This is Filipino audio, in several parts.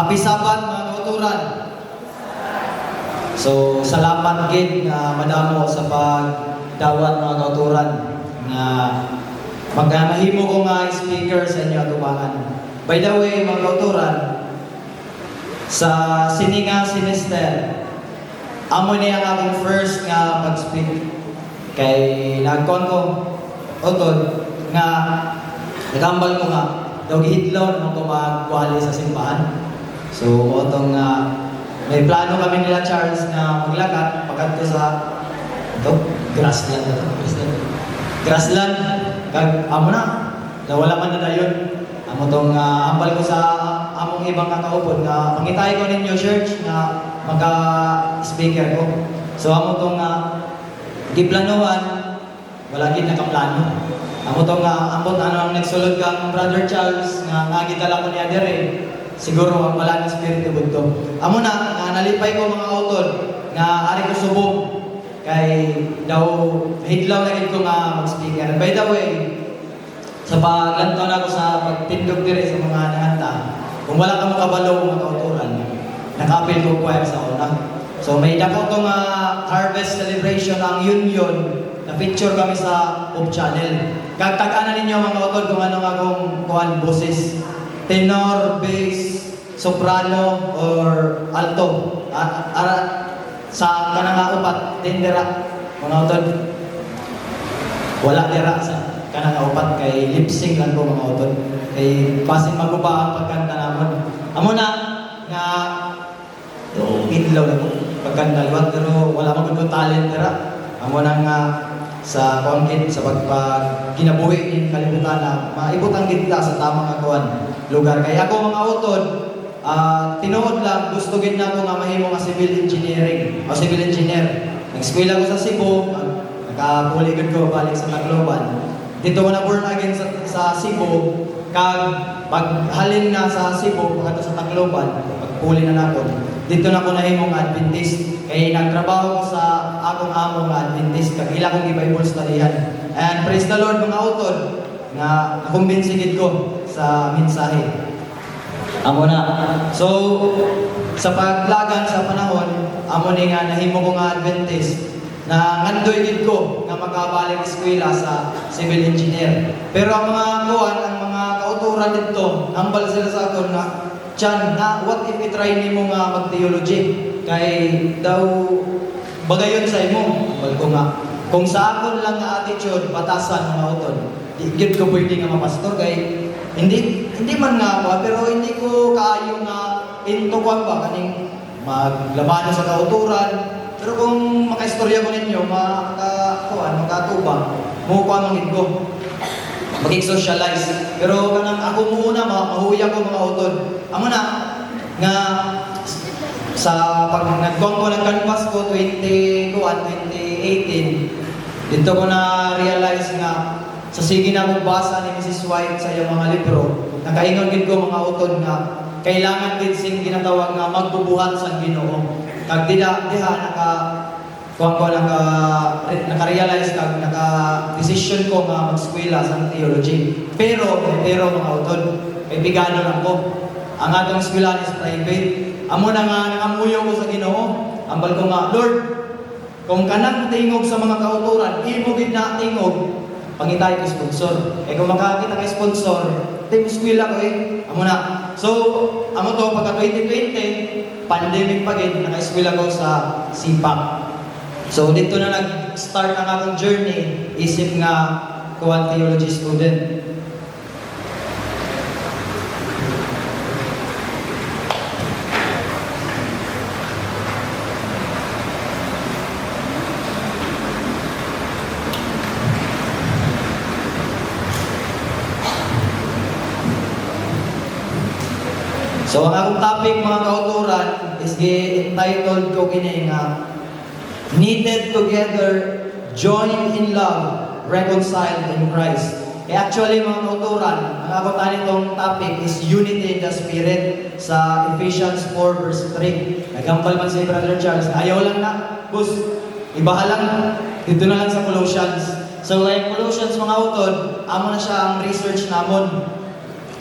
Happy Sabbath mga kauturan. So, salamat gid nga madamo sa pagdawat mga kauturan nga magmahimo ko nga speaker sa inyo atubangan. By the way, mga kauturan, sa sininga semester, amo niya ang akong first nga pag-speak. Kay nagkon ko utod nga nagambal ko nga daw gihidlaw naman ko magkuhali sa simbahan. So, otong may plano kami nila Charles na maglagat pagkat sa grassland kag amo na wala man na dayon amo tong ambal ko sa among ibang kakaupod nga pangitay ko ninyo church nga magka-speaker ko. So amo tong giplanuhan wala gid nakaplano. Amo tong ambot ang nagsulod kang Brother Charles nga gidala ko niya dire. Siguro ang wala ng Espiritu Santo. Amo na, nalipay ko mga autor nga ari ko subong kay daw hidlaw na gid ko nga mag-speaker. By the way, sa paglantaw na ko sa pagtindog dire sa mga nahanda, kung wala ka makabalo mga kauturan, nakapil ko choir sa una. So may dako tong harvest celebration ang Union na picture kami sa Hope Channel. Kagtag-ana ninyo mga autor kung ano nga akong kuhan boses. Tenor, bass, soprano, or alto. Sa kanang upat, tindera. Mga utod. Wala dira sa kanang upat kay lip sync lang ko mga utod. Kay pasin maguba ang pagkanta namon. Amo na nga idlaw na ko pagkanta liwat pero wala magud talent dira. Amo na nga sa concrete sa pagpag kinabuhi in kalibutan na maibot ang gitna sa tamang akuan lugar. Kaya ako mga utod, tinuod lang, gusto gid na ako nga mahimo nga civil engineering o civil engineer. Nag-eskwela ko sa Cebu, nakapuligod ko balik sa Tacloban. Dito ko na born again sa Cebu, kag paghalin na sa Cebu, pagkato sa Tacloban, pagpuli na nato. Dito na ko nahimong Adventist. Kaya nagtrabaho ko sa akong amo nga Adventist, kag ila kong i-Bible studyhan. And praise the Lord mga utod, nga nakumbinsi gid ko sa mensahe. Amo na. So, sa paglagan sa panahon, amo ni nga nahimo ko nga Adventist na ngandoy gid ko nga makabalik eskwela sa civil engineer. Pero ang mga kuan, ang mga kauturan dito, hambal sila sa akon nga Chan, what if i-try nimo nga mag-theology? Kay daw bagayon sa imo. Wal ko nga. Kung sa akon lang nga attitude, batasan mga utod. Di ko pwede nga mapastor kay hindi man nga ako, pero hindi ko kaayo nga intukan ba kaning maglabano sa kauturan. Pero kung makaistorya ko ninyo, makatubang, mukuha mangit ko. Mag-socialize. Pero kanang ako muna, mahuya ko mga utod. Amo na, nga sa pag nagkuhan ko ng canvas ko 2018, dito ko na realize nga sa sige na mong basa ni Mrs. White sa iyong mga libro, nakaingon gid ko mga utod nga kailangan gid sing ginatawag nga magbubuhat sa Ginoo. Kag diha naka-realize kag naka-decision ko nga mag-eskwela sa theology. Pero mga utod, kaibigano lang ko. Ang atong eskwela is private. Amo na nga nangamuyo ko sa Ginoo. Ambal ko nga, Lord, kung kanang tingog sa mga kauturan, imo gid na tingog, pangitay ko sponsor. Kung makakita kay sponsor, tayo eskwela ko Amo na. So, amo to pagka 2020, pandemic pa gid, naka-eskwela ko sa SIPAC. So, dito na nag-start ang akong journey, isip nga kuwan theology student. So, ang akong topic mga kauturan is entitled ko kini nga Knitted Together, Joined in Love, Reconciled in Christ. Actually mga kauturan, ang akong tanitong topic is Unity in the Spirit sa Ephesians 4 verse 3. Nagambal man si Brother Charles, ayaw lang na, bus, ibaha lang, dito na lang sa Colossians. So, like Colossians mga utod, amo na siya ang research namon.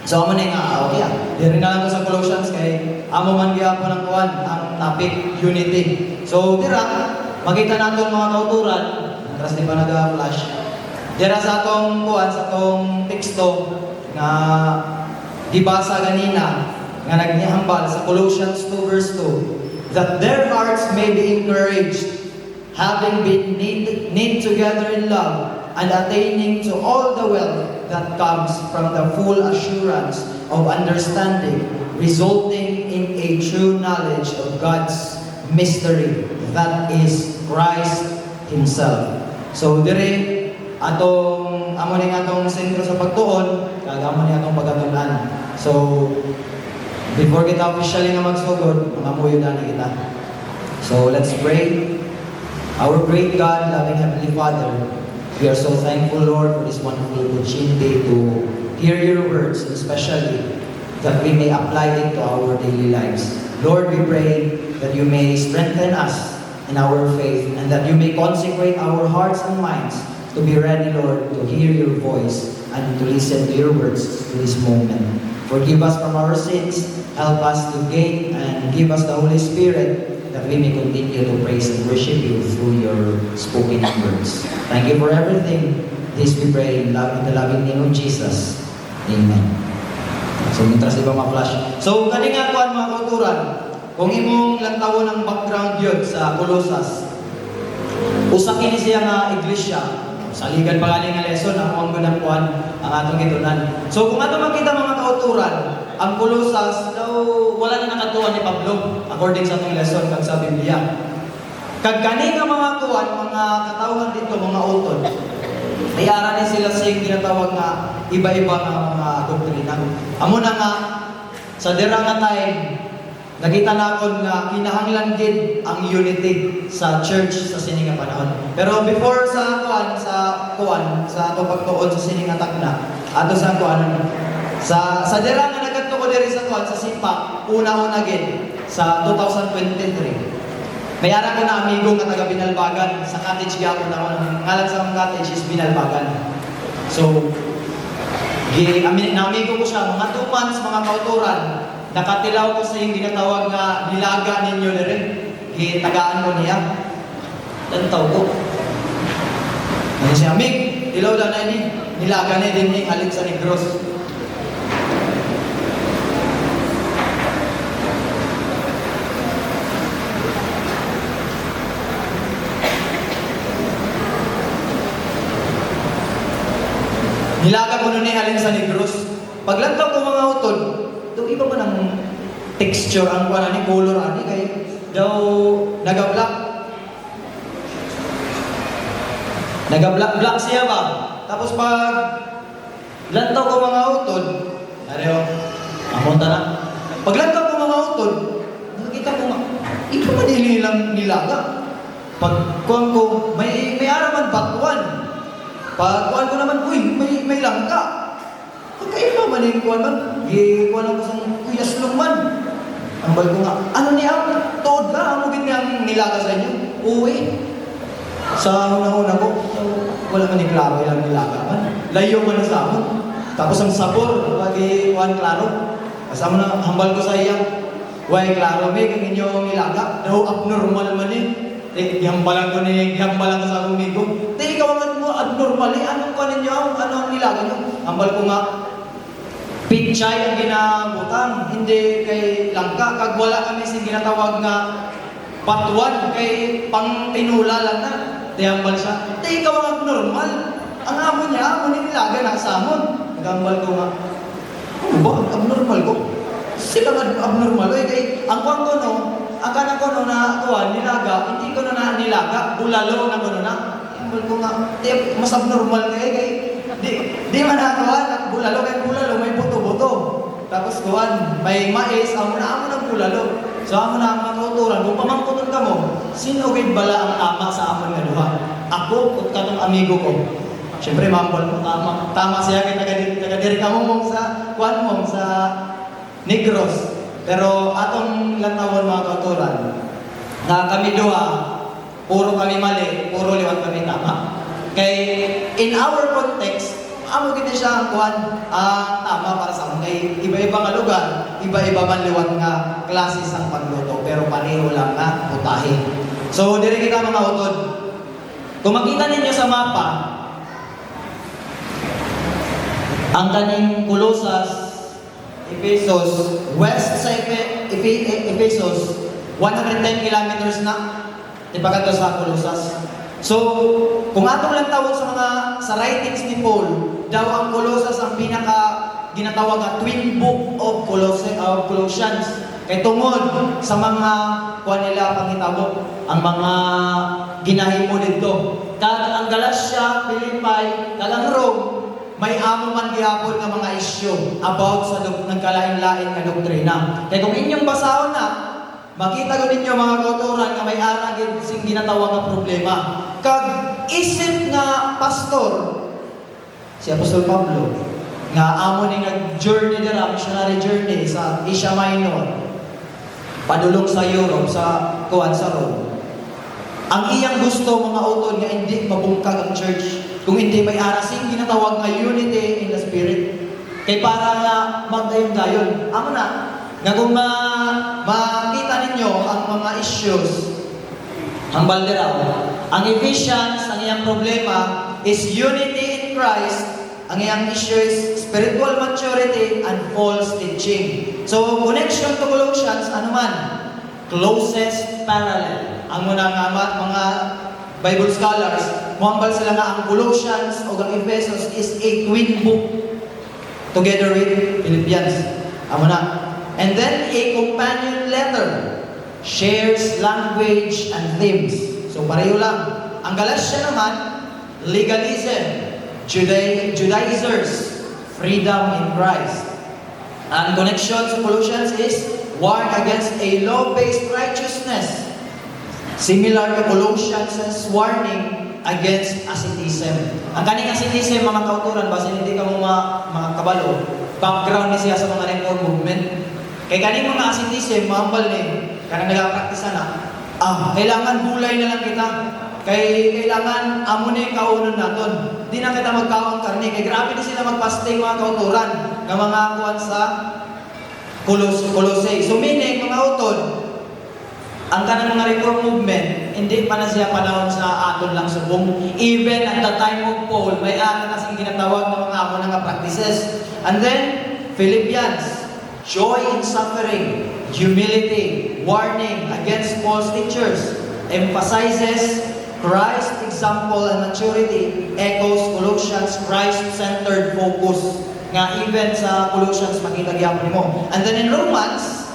So, amo na nga, okay Diri na lang ko sa Colossians kay amo man gyapon ang kuan ang topic unity. So dira makita naton mga kauturan, atras di pa naga-flash. Dira sa atong kuan sa atong teksto nga gibasa ganina nga nagnihambal sa Colossians 2 verse 2, that their hearts may be encouraged, having been knit together in love, and attaining to all the wealth that comes from the full assurance of understanding, resulting in a true knowledge of God's mystery, that is Christ Himself. So dire atong amo ning atong sentro sa pagtuon, kag amo ning atong pagatunan. So before kita officially nga magsugod, mangamuyo na kita. So let's pray. Our great God, loving Heavenly Father, we are so thankful, Lord, for this wonderful opportunity to hear your words, especially that we may apply it to our daily lives. Lord, we pray that you may strengthen us in our faith and that you may consecrate our hearts and minds to be ready, Lord, to hear your voice and to listen to your words to this moment. Forgive us from our sins, help us to gain and give us the Holy Spirit that we may continue to praise and worship you through your spoken words. Thank you for everything. This we pray in the loving name of Jesus. Amen. So, interest ba ma-flash? So, kaninga kuan mga kauturan, kung imong lantawon ang background yun sa Colossus, usa kini siya nga iglesia. Saligan pa galing nga lesson, ang mga kuan ang atong gitunan. So, kung ato makita mga kauturan, ang Colossus daw wala na nakatuan ni Pablo according sa atong lesson kag sa Biblia. Kag kani nga mga kuan, mga katawhan dito, mga utod, ay ara ni sila sa ginatawag nga iba-iba nga mga doktrina. Amo na nga sa dira nga time nakita nakon nga kinahanglan gid ang unity sa church sa sini nga panahon. Pero before sa kuan sa ato pagtuon sa sini nga tagna, ato sa kuan sa dira nga nagadto diri sa kuan sa Sipa, una-una gid sa 2023. May ara ko na amigo nga taga Binalbagan sa cottage gyapon na ngalan sa akong cottage is Binalbagan. So amigo ko siya mga 2 months mga kauturan. Nakatilaw ko sa yung ginatawag nga nilaga ninyo na rin. Tagaan ko niya. Lantaw ko. Ano siya, Mig, tilaw lang na ini. Nilaga na din ni Alex sa Negros. Nilaga ko nun ni Alex sa Negros. Paglantaw ko mga utod, iba man ang texture ang kuan ni color ani kay daw nagablack siya ba, tapos pag lantaw ko mga utod areo amonta na paglantaw ko mga utod nakita ko nga iba man nilang nilaga pag kuan ko may araman batuan pag kuan ko naman uy may langka pagkaiba man yung kuwan man, kuwan ako sa kuyas man. Ang bal ko nga, ano niya? Tood ka, ano ganyang nilaga sa inyo? Uwi. Sa una-una ko, wala man yung klaro ilang nilaga man. Layo man na sa amon. Tapos ang sabor, pagi kuwan klaro. Kasama na, hambal ko sa iya. Why klaro, may kang inyong nilaga. Daw abnormal man hiyambalan ko hiyambalan ko sa umigo. Ikaw man mo, abnormal anong kuwan ninyo? Ano ang nilaga nyo? Hambal ko nga, pichay ang ginabutan, hindi kay langka. Kag wala kami sa ginatawag nga patuan, kay pang tinula lang na. Tiyambal siya, ikaw ang abnormal. Ang amo niya, amo nilaga na sa amon. Nagambal ko nga, ano ba ang abnormal ko? Sila nga abnormal. Kay ang kuwan ko no, ang kanan ko no na kuwan, nilaga, hindi ko na nilaga, bulalo na ko na. Nagambal ko nga, mas abnormal kay Di man nakakuha, bulalo kay bulalo, may buto-buto. Tapos kuhan, may mais, amo ng bulalo. So amo na ang matuturan, kung pamangkuton ka mo, sino kay bala ang ama sa amon nga duha? Ako, at katong amigo ko. Siyempre, mambal mo, tama siya kay taga-diri ka mo sa kuhan mo, sa Negros. Pero atong lantawon mga kauturan, na kami duha, puro kami mali, puro liwat kami tama. Kay in our context, amo gid siya ang kuan tama para sa akon kay iba-iba nga lugar, iba-iba man liwat nga klase sang pagluto pero pareho lang nga putahe. So diri kita mga utod. Kung makita ninyo sa mapa ang kaning Colosas, Efesos, west sa Efesos 110 kilometers na ipagadto sa Colosas. So, kung atong lang tawag sa writings ni Paul, daw ang Colosas ang pinaka ginatawag nga twin book of Colossians. Kay tungod sa mga kuan nila panghitabo, ang mga ginahimo dito. Kag ang Galatia, Philippi, kag ang Rome, may amo man gihapon nga mga isyu about sa nagkalain-lain nga doktrina. Kaya kung inyong basahon na, makita ko ninyo mga kauturan nga may ara gid sing ginatawag nga problema. Kag isip nga pastor si Apostol Pablo nga amo ni nag-journey dira, missionary journey sa Asia Minor, padulong sa Europe, sa kuan sa Rome. Ang iyang gusto mga utod nga hindi mabungkag ang church, kung hindi may ara sing ginatawag nga unity in the spirit. Kay para nga magdayon-dayon. Amo na nga kung makita ninyo ang mga issues, ang balderaw, ang Ephesians, ang iyang problema is unity in Christ, ang iyang issue is spiritual maturity and false teaching. So, connection to Colossians, ano man? Closest parallel. Ang mga Bible scholars, muhambal sila nga ang Colossians o ang Ephesians is a twin book together with Philippians. Amo na. And then a companion letter shares language and themes. So pareho lang. Ang Galatia naman, legalism, Judaizers, freedom in Christ. Ang connection sa Colossians is warn against a law-based righteousness. Similar to Colossians' warning against asceticism. Ang kaning asceticism, mga kauturan, basta hindi ka mga kabalo, background ni siya sa mga reform movement. Kaya kaning mga asceticism, mahambal ni, kanang nagpapraktisa na, kailangan gulay na lang kita. Kailangan amo ni kaunon naton. Di na kita magkaon karne. Kaya grabe din sila magpasting mga kauturan ng mga kuwan sa Colossae. So meaning, mga utod, ang kanang mga reform movement, hindi pa na siya panahon sa aton lang subong. Even at the time of Paul, may ato na siyang ginatawag ng mga amo nga practices. And then, Philippians, joy in suffering, humility, warning against false teachers, emphasizes Christ's example and maturity, echoes Colossians, Christ-centered focus. Nga even sa Colossians, makita gyapon mo. And then in Romans,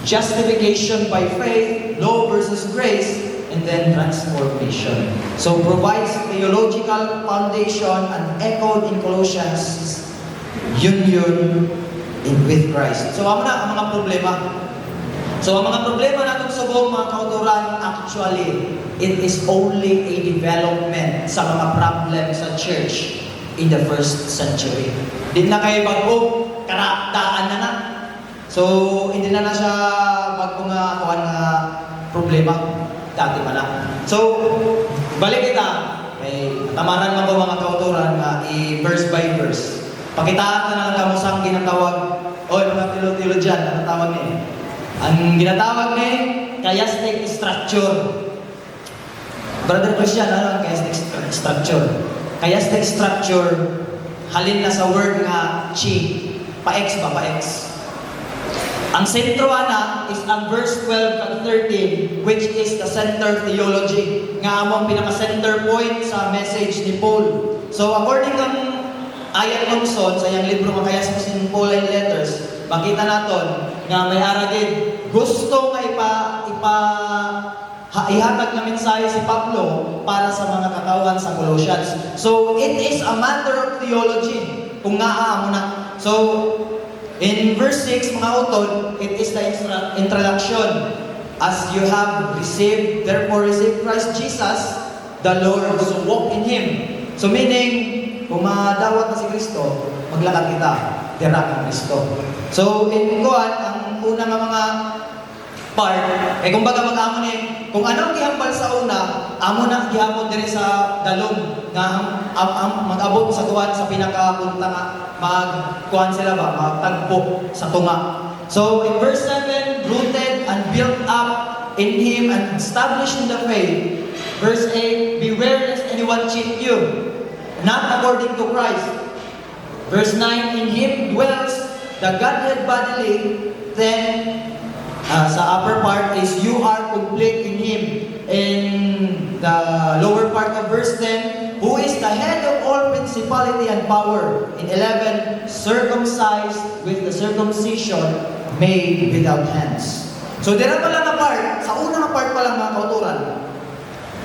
justification by faith, law versus grace, and then transformation. So provides theological foundation and echoed in Colossians, union with Christ. So ang mga problema. So ang mga problema natin sa buong mga kauturan, actually, it is only a development sa mga problem sa church in the first century. Di na kayo bago, karaktaan na. So, hindi na siya bagong problema. Dati pa na. So, balik kita. Tamaran mo ba mga kauturan na i-verse by verse. Pakitaan na lang kamusang ginatawag. Mga tilo-tilo dyan, ang tawag niya. Ang ginatawag niya, chiastic structure. Brother Christian, ano ang chiastic structure? Chiastic structure, halin na sa word nga chi. Pa-X ba? Pa-X. Ang sentro ana is ang verse 12 and 13, which is the center theology. Nga among pinaka-center point sa message ni Paul. So according kang ayat Longson sa iyang libro nga kaya sa Pauline letters, makita naton nga may aragid gusto nga ihatag na mensahe si Pablo para sa mga katawan sa Colossians. So it is a matter of theology. Kung nga amo na. So in verse 6, mga utod, it is the introduction. As you have received, therefore receive Christ Jesus, the Lord, so walk in Him. So meaning, kung madawat na si Kristo, maglakad kita, dira kang Kristo. So in Kuan, ang una nga mga part, kay kumbaga mag-amo ni, kung ano ang gihambal sa una, amo na gihapon diri sa dalom nga mag-abot sa kuwan sa pinakapunta nga magkuhan sila ba, magtagpo sa tunga. So in verse 7, rooted and built up in Him and established in the faith. Verse 8, beware lest anyone cheat you, not according to Christ. Verse 9, in Him dwells the Godhead bodily. Then, sa upper part is, you are complete in Him. In the lower part of verse 10, who is the head of all principality and power. In 11, circumcised with the circumcision made without hands. So, dira pa lang na part, sa unang part pa lang mga kauturan,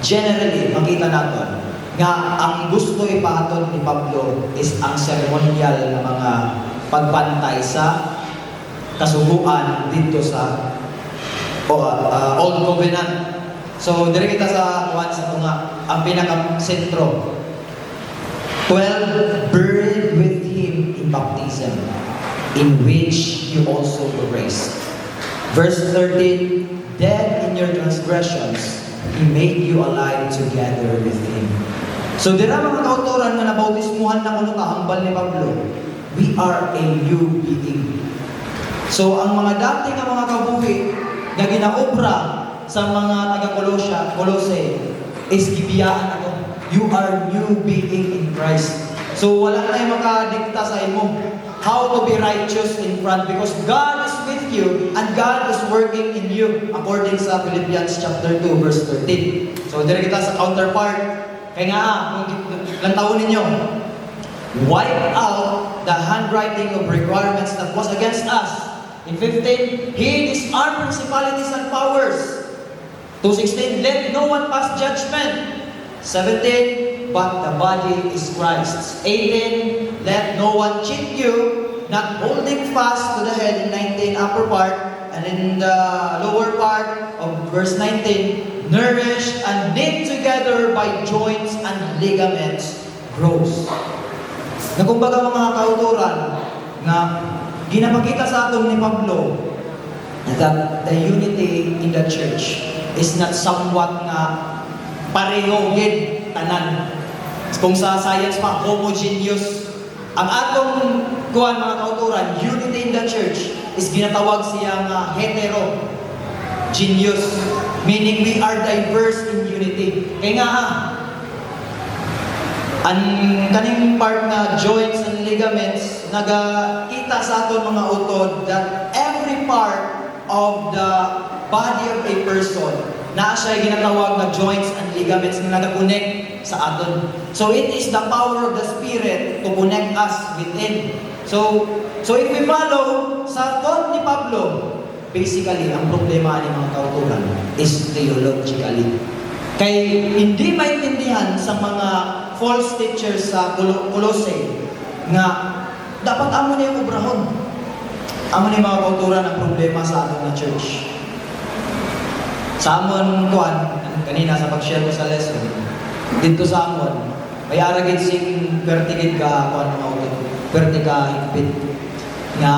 generally, makita natin nga ang gusto ipahatod ni Pablo is ang ceremonial na mga pagbantay sa kasubuan dito sa Old Covenant. So, dire kita sa kuwan sa tunga, ang pinaka-sentro. 12, buried with Him in baptism, in which you also were raised. Verse 13, dead in your transgressions, He made you alive together with Him. So, dira mga kautoran na nabautismuhan na kuno kahambal ni Pablo, we are a new being. So, ang mga dating nga mga kabuhi na ginaobra sa mga taga-Colose is gibiyaan ako. You are new being in Christ. So, wala na yung makadikta sa imo how to be righteous in front because God is with you and God is working in you according sa Philippians chapter 2 verse 13. So, dire kita sa counterpart. Kaya nga, lang taon ninyo, wipe out the handwriting of requirements that was against us. In 15, He disarmed principalities and powers. 2:16, let no one pass judgment. 17, but the body is Christ's. 18, let no one cheat you, not holding fast to the head. In 19, upper part, and in the lower part of verse 19, nourished and knit together by joints and ligaments, grows. Na kumbaga mga kauturan na ginapakita sa aton ni Pablo that the unity in the church is not somewhat na pareho gid tanan. Kung sa science pa, homogeneous. Ang atong kuan mga kauturan, unity in the church is ginatawag siya nga heterogeneous, meaning we are diverse in unity. Kaya nga ang kaning part na joints and ligaments nagakita sa aton mga utod that every part of the body of a person na siya ginatawag na joints and ligaments na nag-connect sa aton. So it is the power of the Spirit to connect us within. So if we follow sa thought ni Pablo, basically ang problema ni mga kauturan is theologically. Kay hindi maintindihan sa mga false teachers sa Colossae nga dapat amo na yung obrahon. Amo na yung mga kauturan ang problema sa ating na church. Sa amon kuan kanina sa pag-share ko sa lesson dito sa amon may aragid sing vertigid ka kuan mga auto vertiga higpit nga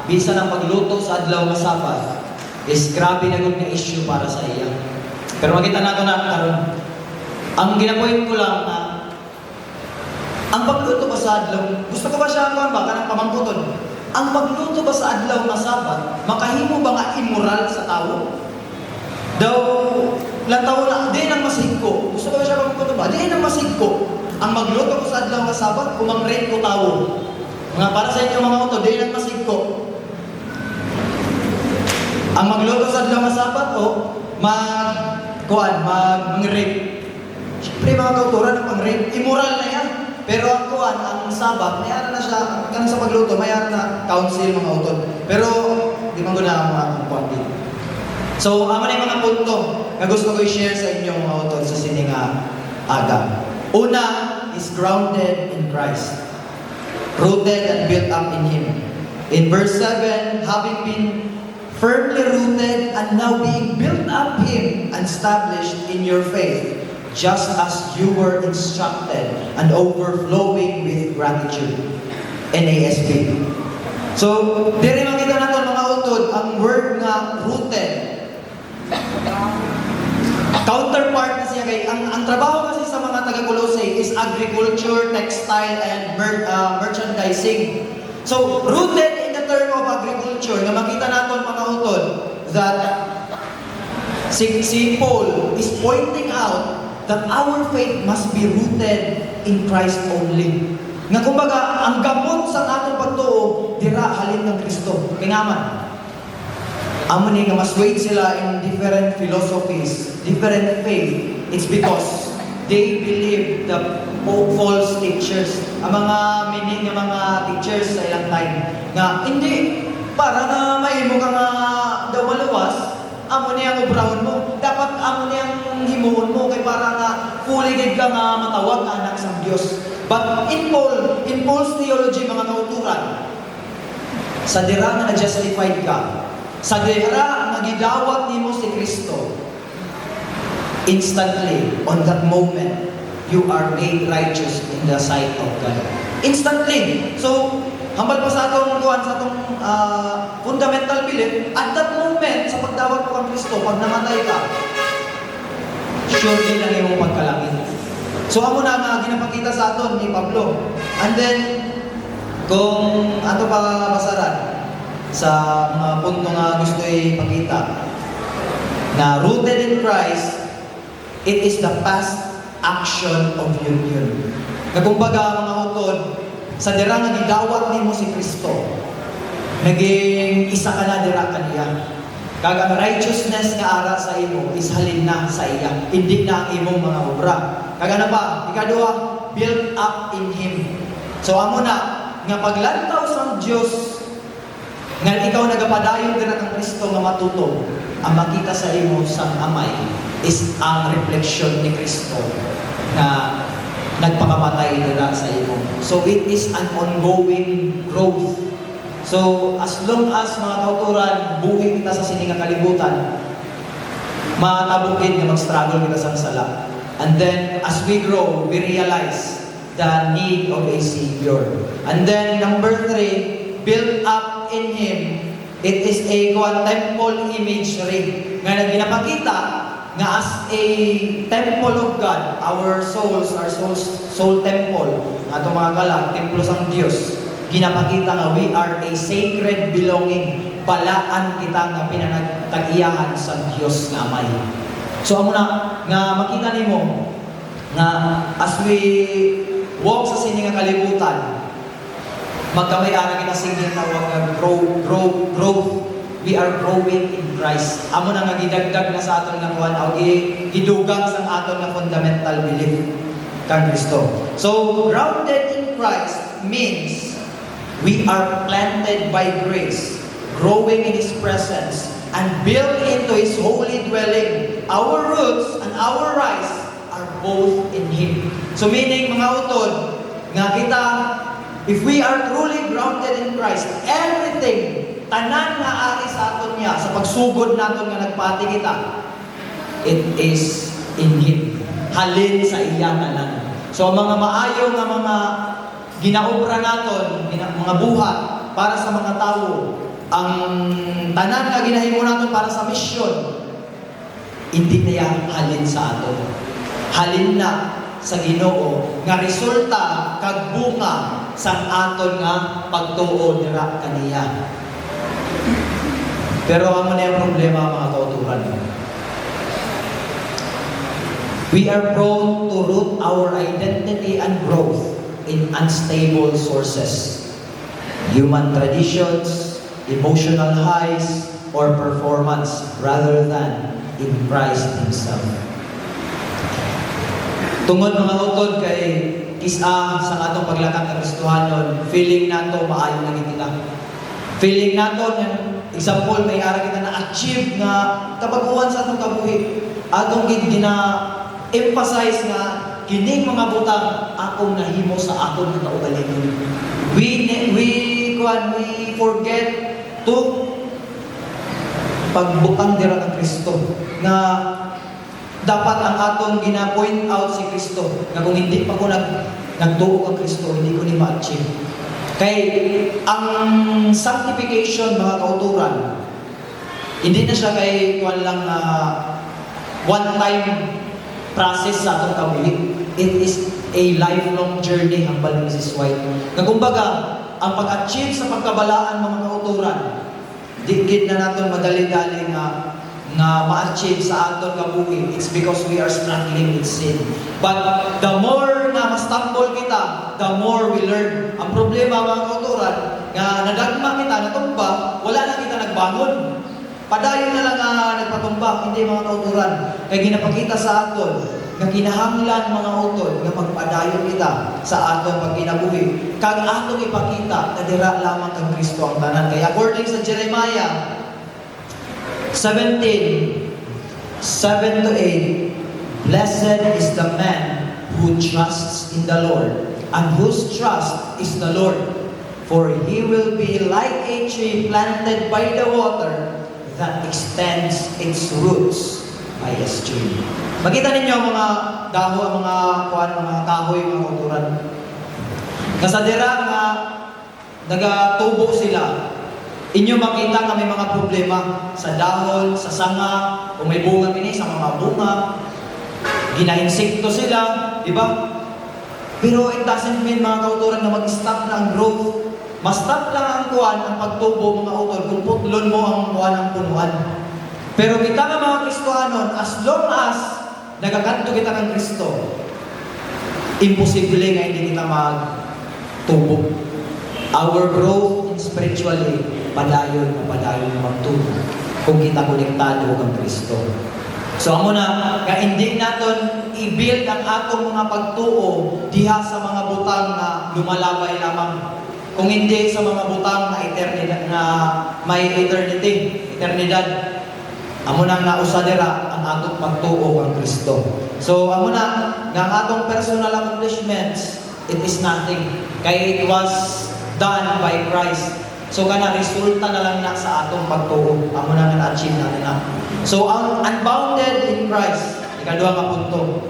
bisa ng pagluto sa adlaw nga Sabat is grabe na gud nga issue para sa iya. Pero makita nato na karon ang ginapoint ko lang na ang pagluto ba sa adlaw gusto ko ba siya kuan ba kanang pamangkuton ang pagluto ba sa adlaw nga Sabat makahimo ba nga immoral sa tawo? Daw, lantaw na, di nang masigko. Gusto ko siya magputo ba? Di nang masigko. Ang magluto ko sa adlaw nga Sabat, kumang-rate ko tawo. Mga para sa inyo mga auto, di nang masigko. Ang magluto sa adlaw nga Sabat, mag-rate. Siyempre mga kauturan ng pang-rate. Immoral na yan. Pero ang kuwan, ang Sabat, mayara na siya, kanang sa pagluto, mayara na council mga auto. Pero, di man ko na ang mga kuwan dito. So, ama na yung mga punto na gusto ko i-share sa inyo mga utod sa sining aga. Una is grounded in Christ. Rooted and built up in Him. In verse 7, having been firmly rooted and now being built up Him and established in your faith, just as you were instructed and overflowing with gratitude. NASB. So, diri makita natin mga utod, ang word nga rooted Counterpart na siya kay ang trabaho kasi sa mga taga-Colossae is agriculture, textile, and merchandising. So, rooted in the term of agriculture, na makita natin mga utod, that si Paul is pointing out that our faith must be rooted in Christ only. Nga kumbaga, ang gamot sa atong pagtuo, dira halin ng Kristo. Kingaman. Amo ni nga masway sila in different philosophies, different faith. It's because they believe the false teachers. Ang mga meaning ng mga teachers sa ilang time nga hindi para na mahimo ka nga daw maluwas, amo ni ang obrahon mo. Dapat amo ni ang himuon mo kay para nga fully gid ka nga matawag anak sa Dios. But in Paul's theology mga kauturan, sa dira nga na-justified ka, sa dira nga gidawat nimo si Kristo, instantly, on that moment, you are made righteous in the sight of God. Instantly. So, hambal pa sa atong kuan sa atong fundamental belief, at that moment, sa pagdawat mo kang Kristo, pag namatay ka, surely lang yung pagkalangit. So, amo na nga ginapakita sa aton ni Pablo. And then, kung ato pa basaran sa mga punto nga gusto ipakita, na rooted in Christ, it is the past action of union. Kumbaga mga utod, sa dira nga gidawat nimo si Kristo, naging isa ka na dira kaniya. Kag ang righteousness nga ara sa imo is halin na sa iya, hindi na ang imong mga obra. Kag ano pa, ikaduha, built up in Him. So amo na nga paglantaw sa Dios nga ikaw nagapadayon dira kang Kristo nga matuto, ang makita sa imo sang amay is ang reflection ni Kristo na nagpakamatay dira sa imo. So it is an ongoing growth. So as long as mga kauturan, buhay kita sa sininga kalibutan, matabugin na mag-struggle kita sa sala. And then as we grow, we realize the need of a Savior. And then number 3, build up in Him. It is a temple imagery nga ginapakita nga as a temple of God, our souls, soul temple, ato mga kalag, templo sang Dios, ginapakita nga we are a sacred belonging, balaan kita nga pinanagtag-iyahan sa Dios nga Amay. So amo na nga makita nimo nga as we walk sa sininga kalibutan, magkamay-ara kita sige tawag nga growth. We are growing in Christ. Amo na nga gidagdag na sa aton nga kuan o gidugang sa aton nga fundamental belief kang Kristo. So grounded in Christ means we are planted by grace, growing in His presence, and built into His holy dwelling. Our roots and our rise are both in Him. So meaning mga utod nga kita, if we are truly grounded in Christ, everything, tanan nga ari sa aton niya, sa pagsugod naton nga nagpati kita, it is in Him. Halin sa iya tanan. So mga maayo nga mga ginaobra naton, mga buhat para sa mga tao, ang tanan nga ginahimo naton para sa misyon, hindi na yan halin sa aton. Halin na sa Ginoo nga resulta kag bunga sa aton nga pagtuo dira kaniya. Pero amo na yung problema mga kauturan. We are prone to root our identity and growth in unstable sources, human traditions, emotional highs, or performance rather than in Christ Himself. Tungod mga utod kay kisa sa atong paglakad ng Kristohanon, feeling nato maayo na kita. Feeling nato example, may ara kita na-achieve nga kabaguhan sa atong kabuhi. Atong gina-emphasize nga kining mga butang akong nahimo sa aton nga kaugalingon. We forget to pagbutang dira ng Kristo na dapat ang atong gina-point out si Kristo na kung hindi pa ko nagtuo kang Kristo, hindi ko ni ma-achieve. Kay ang sanctification mga kauturan Hindi na siya kay kuan lang na one-time process sa atong kabuhi. It is a lifelong journey ang bali ni Mrs. White. Na kumbaga, ang pag-achieve sa pagkabalaan mga kauturan, di na natin madali-dali nga ma-achieve sa aton kabuhi. It's because we are struggling with sin. But the more na ma-stumble kita, the more we learn. Ang problema mga kauturan, nga nadagma kita, natumba, wala na kita nagbangon. Padayon na lang nagpatumba, hindi mga kauturan. Kaya ginapakita sa aton, nga kinahanglan mga utod, nga magpadayon kita sa aton pagkinabuhi. Kag atong ipakita, na dira lamang kang Kristo ang tanan. Kaya according sa Jeremiah 17:7-8, Blessed is the man who trusts in the Lord, and whose trust is the Lord. For he will be like a tree planted by the water that extends its roots by a stream. Makita ninyo mga dahon, mga kahoy, mga kulturan. Kasadira nga nagatubo sila. Inyo makita nga may mga problema sa dahon, sa sanga, kung may bunga kini sa mga bunga, ginainsekto sila, di ba? Pero it doesn't mean mga kauturan na mag-stop na ang growth. Ma-stop lang ang kuwan, ang pagtubo mga utol, kung putlon mo ang kuwan ng punuan. Pero kita nga mga Kristohanon, as long as nagakanto kita ng Kristo, imposible nga hindi kita magtubo. Our growth spiritually, padayon na magtubo kung kita konektado kang Kristo. So amo na, ka hindi naton i-build ang atong mga pagtuo diha sa mga butang na lumalabay lamang. Kung hindi sa mga butang na eternidad, na may eternidad. Amo nang nausadera ang atong pagtuo kang Kristo. So amo na nga ang atong personal accomplishments, it is nothing. Kaya it was done by Christ. So kana resulta na lang na sa atong pagtuo. Amo na nga na-achieve natin na. So ang unbounded in Christ, ikaduha nga punto.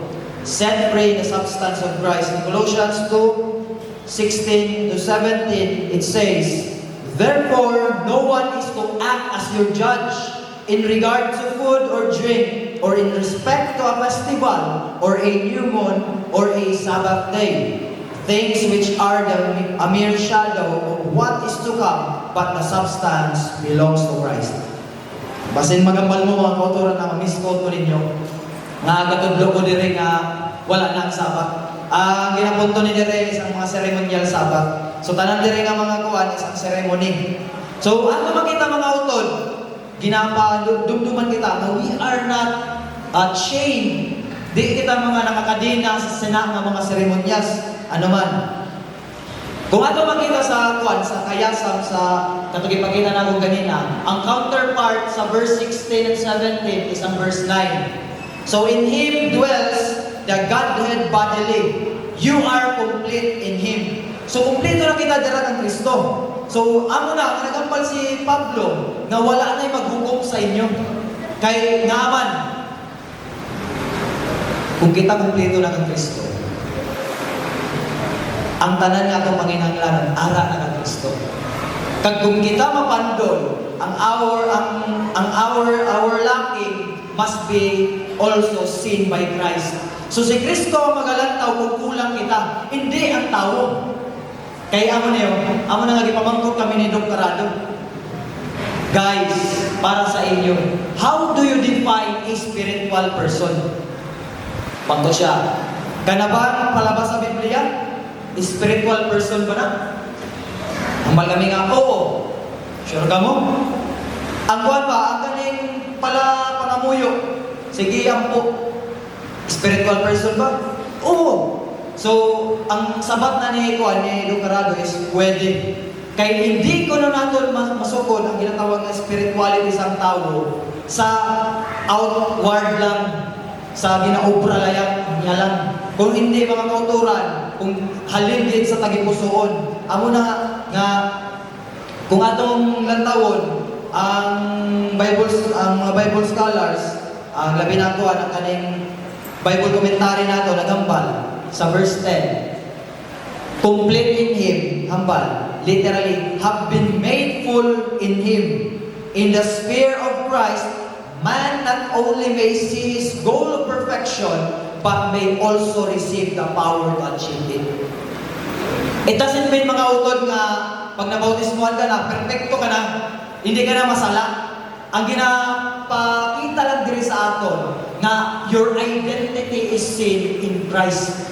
Set free the substance of Christ. In Colossians 2:16-17, it says, Therefore, no one is to act as your judge in regard to food or drink, or in respect to a festival, or a new moon, or a Sabbath day. Things which are a mere shadow of what is to come, but the substance belongs to Christ. Basin magambal mo mga kauturan na misquote ko ninyo, nga katudlo ko dire nga wala na ang Sabbath. Ang ginapunto ni dire isang mga ceremonial Sabbath. So tanan dire nga mga kuwan isang ceremony. So ano makita mga utod? Dumduman kita na we are not chained. Di kita mga nakakadina sa sena ng mga seremonyas. Ano man. Kung ato makita sa kuwan, sa kayasam, sa katugipakita na kong ganina, ang counterpart sa verse 16 and 17 is ang verse 9. So in Him dwells the Godhead bodily. You are complete in Him. So kumpleto na kita dira ng Kristo. So amo na, nagampal si Pablo na wala na'y maghukom sa inyo. Kay naman, kung kita kumpleto na ng Kristo, ang tanan nga itong manginanglanan, ara na ng Kristo. Kag kung kita mapandol, ang our lacking must be also seen by Christ. So si Kristo ang magalantaw kung kulang kita, hindi ang tao. Kaya amo na nga gipamangkot kami ni Dr. Rado. Guys, para sa inyo, how do you define a spiritual person? Panto siya. Kana ba palabas sa Biblia? Spiritual person ba na? Ang malami nga, oo. Sure ka mo? Ang kuwan ba, ang galing pala pangamuyo. Sige, ang po. Spiritual person ba? Oo. So, ang sabat na ni kuwan, ni Lucarado is pwede. Kaya hindi ko na natin masukod ang ginatawag na spirituality sa tao sa outward lang, sa ginaobra niya lang. Kung hindi mga kauturan, kung halin din sa tagipusoon, amo na nga kung atong lantawon ang mga Bible scholars, ang labi na ko ang kaning Bible commentary nato nagambal sa verse 10. Complete in Him, hambal, literally, have been made full in Him. In the sphere of Christ, man not only may see his goal of perfection, but may also receive the power to achieve it. It doesn't mean mga utod nga pag nabautismuhan ka na, perfecto ka na, hindi ka na masala. Ang ginapakita lang diri sa aton na your identity is seen in Christ.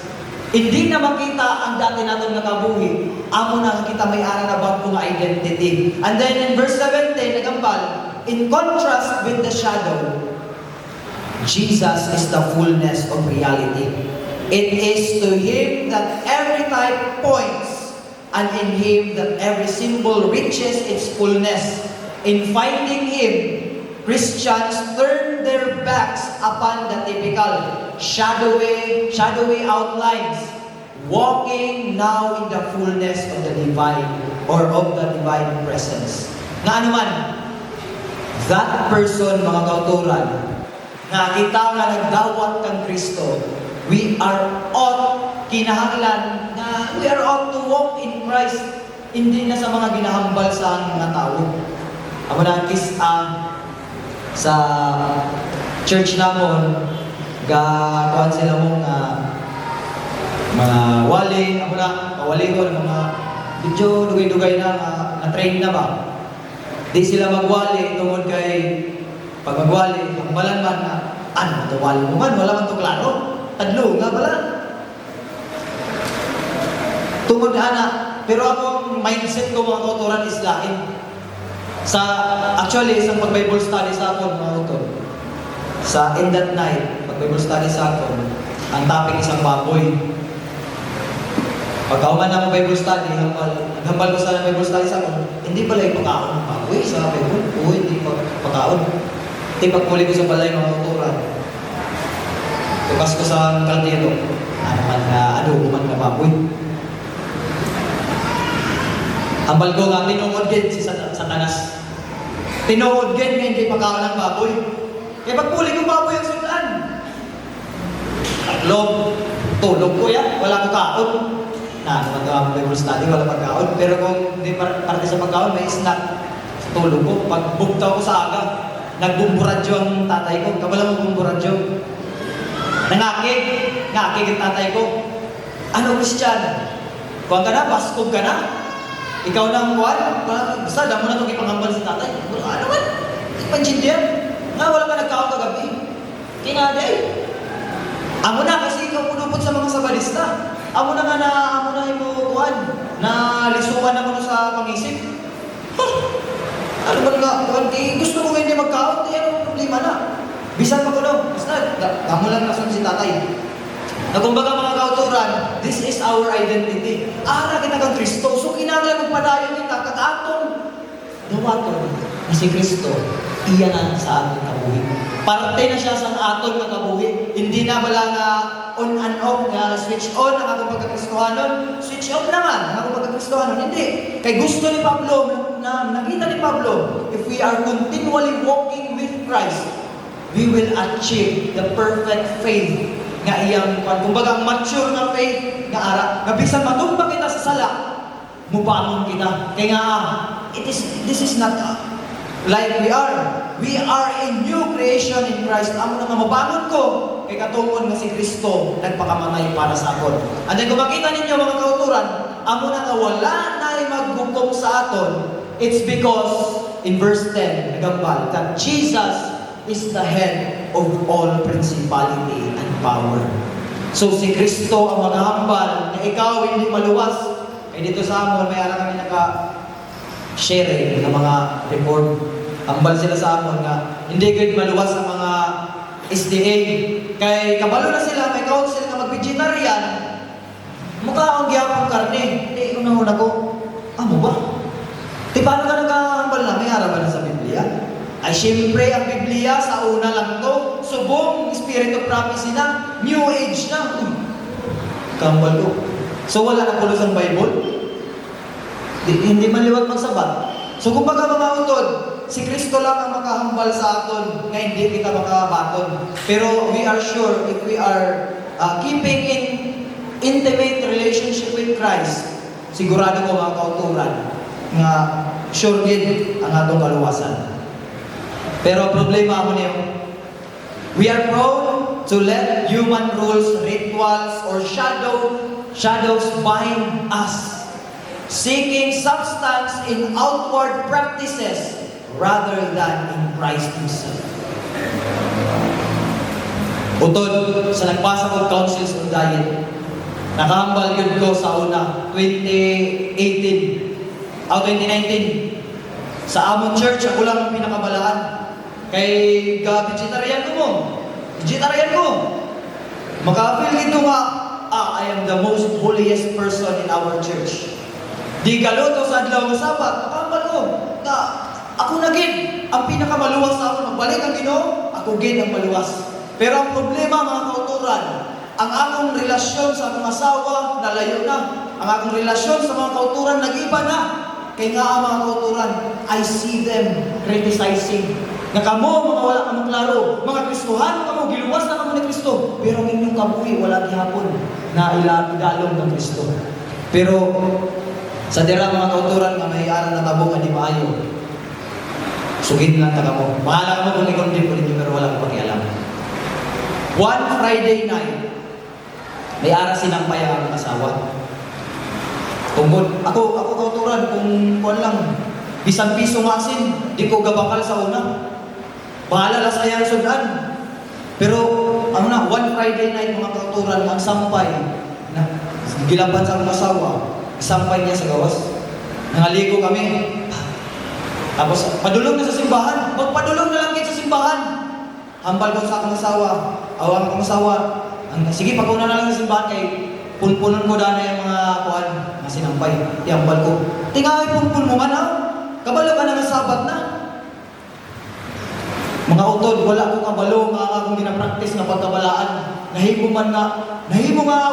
Hindi na makita ang dati natin nakabuhi. Amo na kita may ara na bagong identity. And then in verse 17, nagambal, in contrast with the shadow, Jesus is the fullness of reality. It is to Him that every type points, and in Him that every symbol reaches its fullness. In finding Him, Christians turn their backs upon the typical shadowy outlines, walking now in the fullness of the divine or of the divine presence. Nga ano man, that person, mga kauturan, na kita nga nagdawat kang Kristo, we are ought, kinahanglan, na we are ought to walk in Christ, hindi na sa mga ginahambal sa mga tao. Amo na sa church namon, kuhan sila mong mga wali, amo na, wali ko, mga medyo dugay-dugay na train na ba? Di sila magwali tungod kay pag magwali, ang balan man na, ano ito wali mo man, wala man ito klaro. Tadlo nga pala. Tungod na, pero akong mindset ko mga kauturan is lain. Actually, isang pag-Bible study sa akin, mga kauturan. In that night, pag-Bible study sa akin, ang topic isang baboy. Pagkauman na Bible study, naghambal ko sa Bible study sa akin, hindi pala yung pagkaon ng baboy sa Bible. Hindi pagkaon. Hindi pagmuli ko sa balay mga kauturan. Tukas ko sa kaldero, adobo man na baboy. Hambal ko nga, tinuod din si Satanas. Tinuod din nga hindi pagkaon ng baboy. Kaya pagpuli ko baboy ang sudan. Tulog ko yan, wala ko kaon. Naman ang Bible study, wala pagkaon. Pero kung hindi parte sa pagkaon, may snack sa tulog ko. Pag bugtaw ko sa aga, nagbumburadyo ang tatay ko. Kabala mo bumburadyo. Nangakig ang tatay ko. Ano, Christian? Kuwan ka na, paskog ka na. Ikaw na ang kuwan. Basta, damo na itong ipangambal sa tatay. Ano man? Ipanjindiyan. Nga, wala ka nagkaon kagabi. Kinaday. Amo na, kasi ikaw punupot sa mga sabalista. Amo na yung kuwan. Na lisukan ako sa pangisip. Ano ba nga? Gusto ko hindi magkaon. Ano problema na? Bisan pa ko no. Basta, damo lang nasun si tatay. Na kumbaga mga kauturan, this is our identity. Ara kita kang Kristo. So kinanglan magpadayon kita kakatong dawaton na si Kristo. Iyan ang sa ating kabuhi. Parte na siya sa aton na kabuhi. Hindi na wala nga on and off na switch on ang atong pagkakristohanon. Switch off naman ang atong pagkakristohanon. Hindi. Kay gusto ni Pablo, na nakita ni Pablo, if we are continually walking with Christ, we will achieve the perfect faith nga iyang, kumbaga mature na faith nga ara, nga bisan matumba kita sa sala, mubangon kita. Kaya nga, this is not like we are. We are a new creation in Christ. Amo na nga mabangon ko, kay katungod nga si Kristo nagpakamatay para sa aton. And then kung makita ninyo mga kauturan, amo na nga wala na maghukom sa aton. It's because, in verse 10, nagambal, that Jesus is the head of all principality and power. So si Kristo ang maghambal na ikaw hindi maluwas. Kaya dito sa amon, may ara kami naka-share ng mga report. Hambal sila sa amon nga hindi good maluwas sa mga SDA. Kay kabalo na sila, may council na mag-vegetarian. Mukha ang giyapong karne. Una-una ko, mo ba? Di paano ka nagkahambal na? May ara ba na sa Biblia? Ay, siyempre, ang Biblia, sa una lang to, subong, Spirit of Prophecy na, New Age na. Kambal ko. So, wala na pulos ang Bible? Hindi man liwat magsabat. So, kung baga mga utod, si Kristo lang ang makahambal sa aton, nga hindi kita makabaton. Pero we are sure, if we are keeping in intimate relationship with Christ, sigurado ko mga kauturan, nga sure din ang atong kaluwasan. Pero problema mo niyo, we are prone to let human rules, rituals, or shadows bind us, seeking substance in outward practices rather than in Christ Himself. Utod sa nagpasa kong counsels on diet, nakahambal yun ko sa una, 2019. Sa among church, ako lang ang pinakabalaan. Kay vegetarian ko mo. Vegetarian ko. Maka-feel ito nga, I am the most holiest person in our church. Di galuto sa adlaw ng Sabat, nakahambal ko, na ako na gid ang pinakamaluwas sa ako. Magbalik ang Ginoo, ako gid ang maluwas. Pero ang problema, mga kauturan, ang akong relasyon sa akong asawa, nalayo na. Ang akong relasyon sa mga kauturan, nag-iba na. Kaya nga ang mga kauturan, I see them criticizing. Nga kamo, mga wala kamong klaro. Mga Kristohan, kamo, giluwas na kamo ni Kristo. Pero ang inyong kabuhi, wala gihapon na idalong ng Kristo. Pero, sa dira mga kauturan, nga may aral na tabo nga di maayo. Sugin lang na kamo. Mahala mo kung ikondip ko ninyo, pero wala ko pakialam. One Friday night, may aras sinampay ang asawa. Tungkol, ako kauturan, kung kuwan lang, isang piso ng asin, di ko gabakal sa una. Bahala lang sa iyang sudan. Pero, one Friday night, mga kauturan, ang sampay, na gilaban sa akong asawa, sampay niya sa gawas. Nangaligo kami. Tapos, padulong na sa simbahan. Magpadulong na lang kayo sa simbahan. Hambal ko sa akong asawa. Awang akong asawa. Sige, pag-una na lang sa simbahan kay punpunon ko dana yung mga kuhan na sinampay. Tiyambal ko. Tingaway punpun mo man ha? Kabalo ka na ng Sabat na. Mga utod, wala ko kabalo nga akong ginapraktis na pagkabalaan. Nahimo nga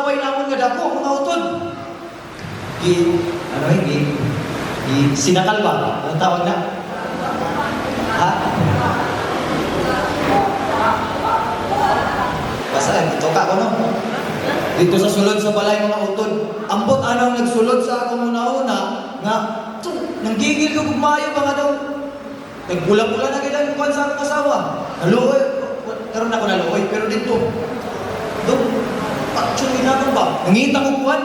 away namon nga dako, mga utod. Sinakal ba? Ang tawag na? Ha? Basta, dito ka ko no? Dito sa sulod sa balay mga utod. Ambot anong nagsulod sa ako muna-una nga, nanggigil ko kumayo ba nga daw? Nagpula-pula na kailan yung sa akong asawa. Naluoy. Karoon ako naluoy. Pero dito, actually na ba? Nangita ko kuhan.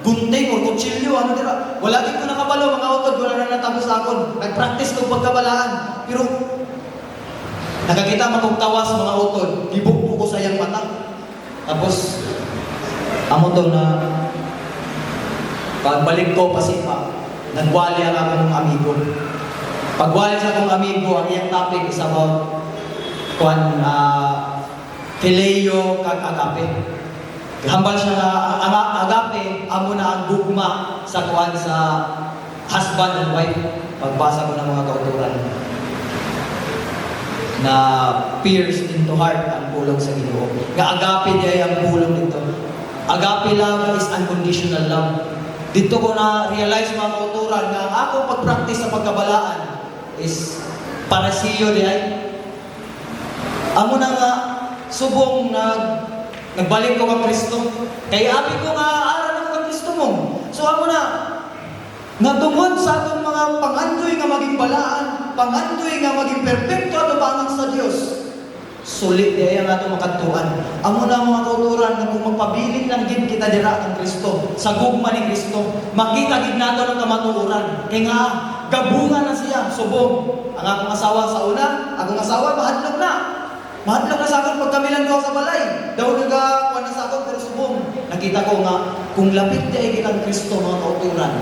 Gunting o kutsilyo, ano dira. Wala din ko nakabalo, mga utod, wala na natapos akon. Nag-practice ko pagkabalaan. Pero, nakakita magkutawas mga utod, ibukbo ko sa iyang mata. Tapos, amo daw na, pagbalik ko pasipa, nagwali ang akong amigo. Pagwali sa akong amigo, ang iyang topic is about, Phileo kag agape. Hambal siya na ang agape, amo na ang gugma sa kuan sa husband and wife. Pagbasa ko ng mga kauturan na pierced into heart ang pulong sa Ginoo. Nga agape niya ang pulong dito. Agape love is unconditional love. Dito ko na realize mga kauturan na ang akong pag-practice sa pagkabalaan is parasiyo di ay. Amo na nga subong nagbalik ko kang Kristo. Kaya api ko nga aral ako kang Kristo mo. So ako na tungod sa atong mga pangandoy nga maging balaan, pangandoy nga maging perfecto at bangang sa Dios. Sulit di ang atong makantuan. Amo na mga kauturan na kung magpabiling lang gid kita dira kang Kristo, sa gugma ni Kristo, makita gid nato ang kamatuoran. Kaya nga gabungan na siya, subong. Ang akong asawa sa una, akong asawa mahadlok na. Mahadlok na sa akin pag kami lang doon sa balay. Daw nagakuha na sa akin, pero subong. Nakita ko nga, kung lapit di ay kitang Kristo mga kauturan,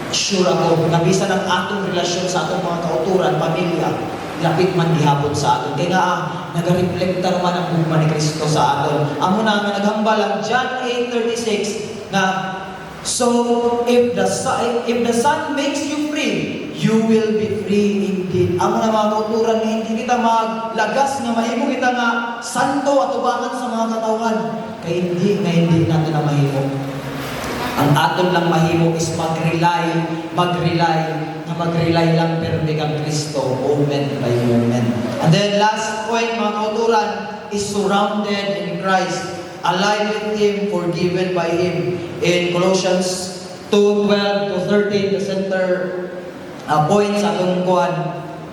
sure ako, nabisa ng atong relasyon sa atong mga kauturan, pamilya, lapit man gihapon sa aton. Kaya nga, nag-reflectar man ang bugma ni Kristo sa aton. Amo na nga naghambal ang John 8:36 na, so, if the Son makes you free, you will be free indeed. Amo na mga kauturan nga hindi kita maglagas nga mahimo kita nga santo at ubangan sa mga katawan. Kaya hindi natin na mahimo. Ang aton lang mahimo is mag-rely lang pero kang Kristo, moment by moment. And then last point mga kauturan is surrounded in Christ, alive with Him, forgiven by Him. In Colossians 2:12-13, the center point sa atong kuan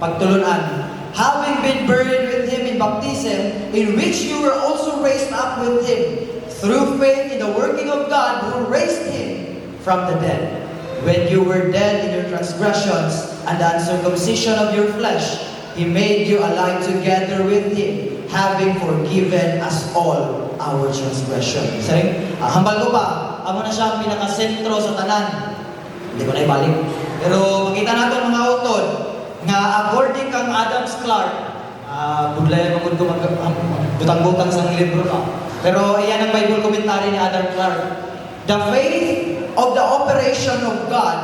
pagtulunan having been buried with him in baptism, in which you were also raised up with him, through faith in the working of God who raised him from the dead. When you were dead in your transgressions and the uncircumcision of your flesh, He made you alive together with Him, having forgiven us all our transgressions. Hambal ko pa, amo na siya ang pinakasentro sa tanan. Hindi ko na ibalik. Pero makita natin mga autor, nga according kang Adams Clark, budlay magod ko butang-butang sa libro na. Pero iyan ang Bible commentary ni Adam Clark. The faith of the operation of God,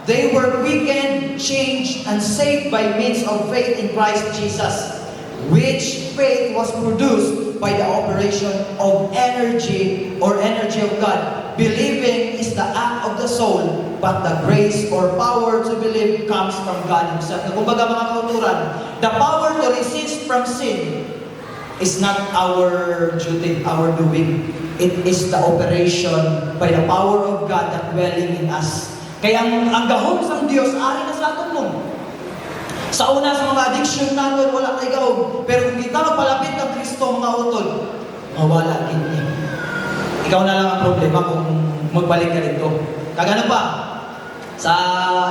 they were quickened, changed, and saved by means of faith in Christ Jesus, which faith was produced by the operation of energy or energy of God. Believing is the act of the soul, but the grace or power to believe comes from God Himself. Kumbaga mga kauturan, the power to resist from sin is not our duty, our doing. It is the operation by the power of God that dwelling in us. Kaya ang gahom sa Diyos, ari na sa aton mo. Sa una sa mga addiction natin, wala kay gahom. Pero kung kita magpalapit ng Kristo, mga utod, mawala kini. Ikaw na lang ang problema kung magbalik ka dito. Kagano pa? Sa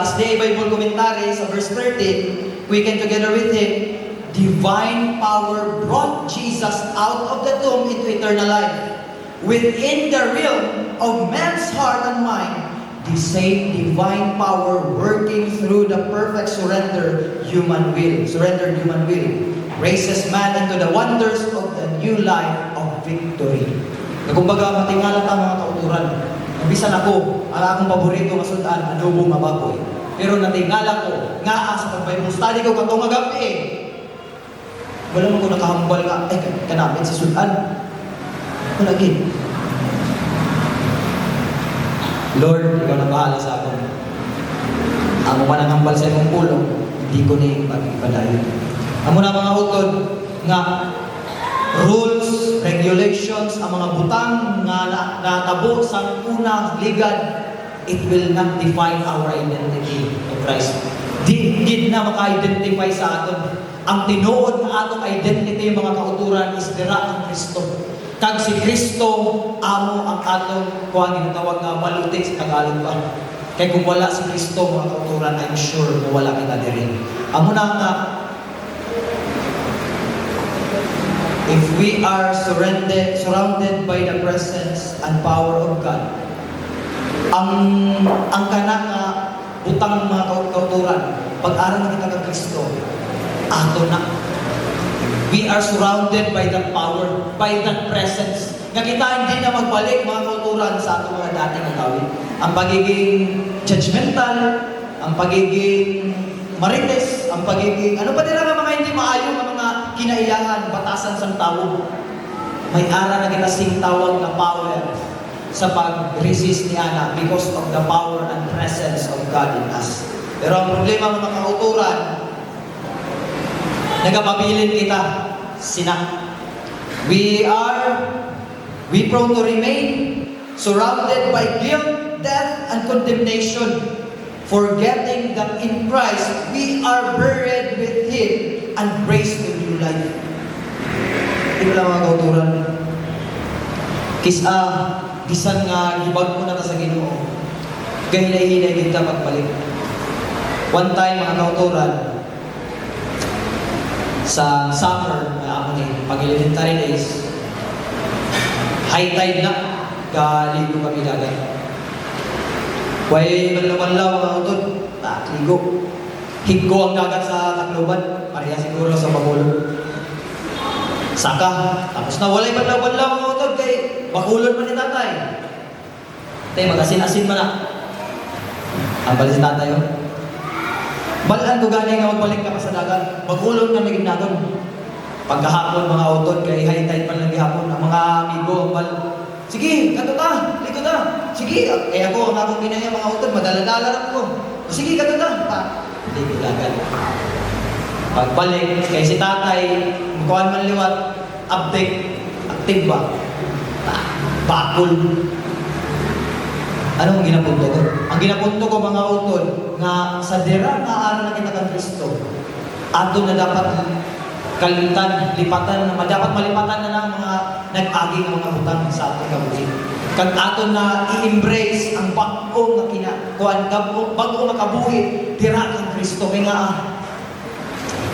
SDA Bible Commentary, sa verse 13, quicken together with Him, divine power brought Jesus out of the tomb into eternal life. Within the realm of man's heart and mind, the same divine power working through the perfect surrendered human will, raises man into the wonders of the new life of victory. Kumbaga, matingala ta mga kauturan. Nabisan ako, ang akong paborito masudan, adobong mababoy. Pero natingala ko, nga sa pag-Bible study ko, katong magabi wala mo ko nakahambal nga, kanapit sa sudan. Wala gid. Lord, ikaw na bahala sa akin. Amo man ang hambal sa imong pulong, hindi ko ni pagpadayon. Amo na mga utod nga rules, regulations, ang mga butang nga natabo sa una ligad, it will not define our identity in Christ. Di na maka-identify sa aton. Ang tinuod na atong identity mga kauturan is dira ang Kristo. Kag si Kristo amo ang atong kuang ginatawag nga malutik sa Tagalog pa. Kay kung wala si Kristo mga kauturan, I'm sure na wala kita diri. Amo na nga if we are surrounded by the presence and power of God, ang kanang butang mga kauturan, pag-aral kita kang Kristo, ato na. We are surrounded by that power, by that presence. Nga kita hindi na magbalik mga kauturan sa ato mga dating gawin. Ang pagiging judgmental, ang pagiging marites, ang pagiging, ano pa din ang mga hindi maayo, mga kinaiyahan, batasan sa tao. May ara na kita sing tawag na power sa pag-resist ni Ana because of the power and presence of God in us. Pero ang problema mga kauturan, nagapabilin kita, sina. We prone to remain surrounded by guilt, death, and condemnation, forgetting that in Christ we are buried with Him and raised to new life. Ito lang mga kauturan. Bisan nga gibag ko na ta sa Ginoo. Gahinay-hinay kita pagbalik. One time mga kauturan, sa summer, pag-elementary days, high tide na, kaligo kami dagat. Huwag banlaw-banlaw mga utod, ligo. Higgo ang dagat sa Tacloban, pareha siguro sa Bacolod. Saka, tapos na walay banlaw-banlaw mga utod, kay Bacolod man ni tatay. Tay, mag-asin-asin man na. Ang balik si tatay yun. Balaan ko gani nga magbalik ka pa sa dagat. Mag-ulog na naging nagon. Pagkahapon mga utod, kay high tide pa lang gihapon. Ang mga amigo, sige, kato ta, ligo ta. Sige, kaya ako, ang akong ginaya mga utod, madala-dala lang ko. Sige, kato ta. Ligo dagat. Pagbalik, kay si tatay, magkawan man liwat, active ba? Bakul. Anong ginapunto ko? Ang ginapunto ko mga utod, nga sa dira nga aral na kita kang Kristo, ato na dapat kalitan, lipatan, na dapat malipatan na ng mga nag-agi ng mga butang sa atong kabuhi. Kag ato na i-embrace ang bag-o nga kinakuan, bag-o nga kabuhi, dira kang Kristo. Kaya nga,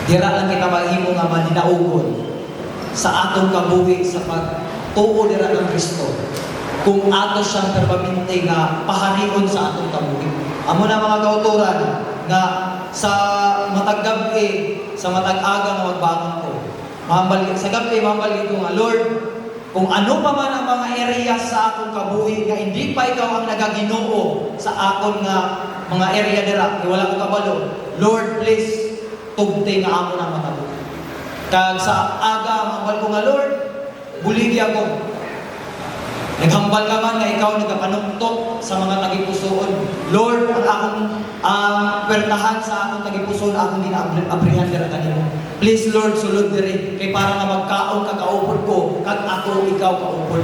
dira lang kita mahimo nga malinaugon sa atong kabuhi sa pagtuo dira kang Kristo. Kung ato siyang permanente nga paharion sa atong kabuhi. Amo na mga kauturan nga sa matag gabi, sa matag aga nga magbangon ko. Sa gabi, mahambal ko nga, Lord, kung ano pa man ang mga area sa akong kabuhi nga hindi pa ikaw ang nagaginoo sa akon nga mga area dira, wala ko kabalo. Lord, please, tugtay nga amo na matabuhi. Kag sa aga, mahambal ko nga, Lord, buligi ako. Naghambal ka man nga ikaw nagapanuktok sa mga tagipusoon. Lord, ang akong pertahan sa akong tagipusoon, akong gina-abrihan dira kanimo. Please, Lord, sulod diri kay para nga magkaon ka kaupod ko, kag ako ikaw kaupod.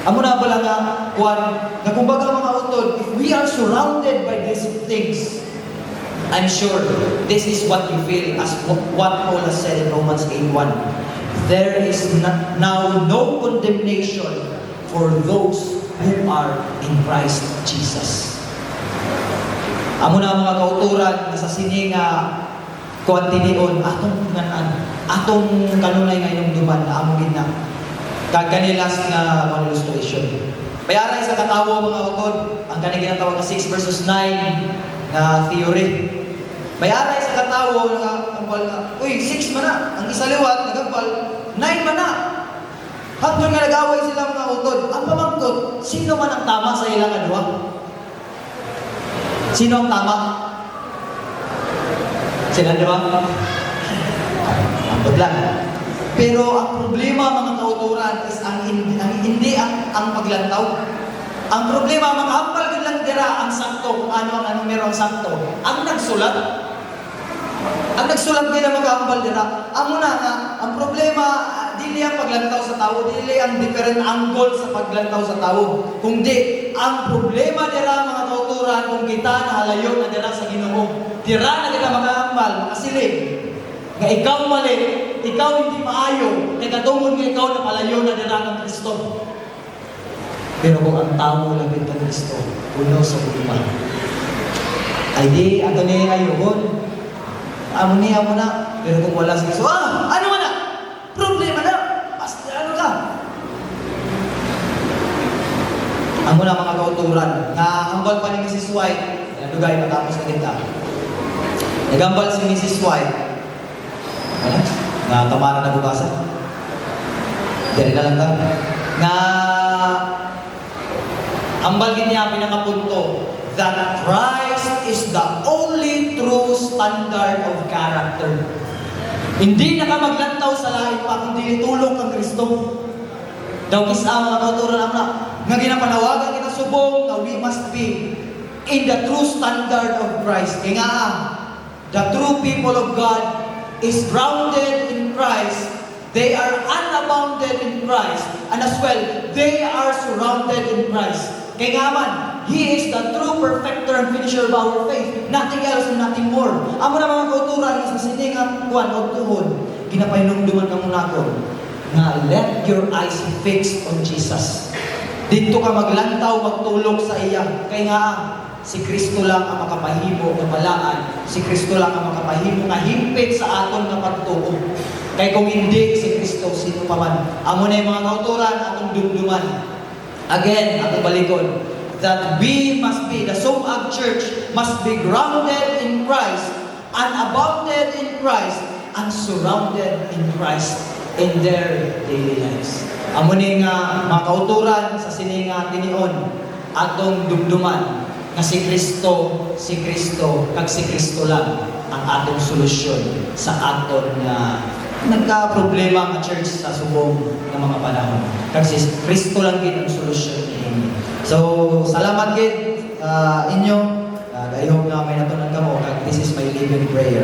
Amo na pala nga, kuwan, na kumbaga mga utod, if we are surrounded by these things, I'm sure this is what you feel as what Paul has said in Romans 8:1. There is now no condemnation for those who are in Christ Jesus. Amo na mga kauturan na sa sini nga kuantinion atong nganan, atong kanunay nga inumduman na amo gid na. Kag kanilas nga mga illustration. Bayaran sa katawo mga utod, ang kani ginatawag nga 6 verses 9 na theory. Bayaran sa katawo nga ambal nga, uy, 6 man na, ang isa liwat nagambal 9 man na. Hangtod nga nag-away sila mga utod, ang pamangkot, sino man ang tama sa ilang adwa? Sino ang tama? Sila, di ba? Ang lang. Pero ang problema mga kauturan is hindi ang paglantaw. Ang problema, mga hambal din lang dira ang sakto, kung ano ang numero ang sakto. Ang nagsulat, din ang mag-hambal dira. Amo na nga, ang problema, dili ang paglantaw sa tao, dili ang different angle sa paglantaw sa tao. Kundi, ang problema dira mga kauturan, kung kita nahalayo na dira sa Ginoo. Dira na kita mag-hambal, makasilip. Nga ikaw mali, ikaw hindi maayo, kaya katungod nga ikaw na palayo na dira ng Kristo. Pero kung ang tao labit ka Kristo, uno sa ulima. Ay di, ato niya ayun. Amo niya mo na. Pero kung wala si Kristo, ano man na? Problema na. Basta ano ka? Amo na mga kauturan. Hambal pa ni Mrs. White. Dugay matapos na kita. Nagambal si Mrs. White. Ano? Kamara na bubasa. Dari na lang ka. Ambal din niya pinakapunto that Christ is the only true standard of character. Hindi na ka maglantaw sa lahi pa kundi tulong kang Kristo. Daw kisa mga kauturan na nga ginapanawagan kita subong na we must be in the true standard of Christ. Kaya nga, the true people of God is grounded in Christ. They are unabounded in Christ. And as well, they are surrounded in Christ. Kaya nga man, He is the true perfecter and finisher of our faith. Nothing else and nothing more. Amo na mga kauturan, sa siningang kuwan o tuhod, ginapainumduman ka muna ko, na let your eyes fixed on Jesus. Dito ka maglantaw, magtulog sa iya. Kaya nga, si Kristo lang ang makapahimo ng balaan. Si Kristo lang ang makapahimo na himpit sa aton na pagtuo. Kaya kung hindi si Kristo, sino pa man. Amo na yung mga kauturan, atong dumduman. Again, atong balikon. That we must be, the Sumag Church must be grounded in Christ, unabounded in Christ, and surrounded in Christ in their daily lives. Amo ni nga mga kauturan sa sininga tinion atong dumduman nga si Kristo, kag si Kristo lang ang atong solusyon sa aton nga nagka-problema ang church sa subong ng mga panahon. Kag si Kristo lang gid ang solusyon niini. So, salamat gid inyo. I hope na may natunan kamo kag this is my living prayer.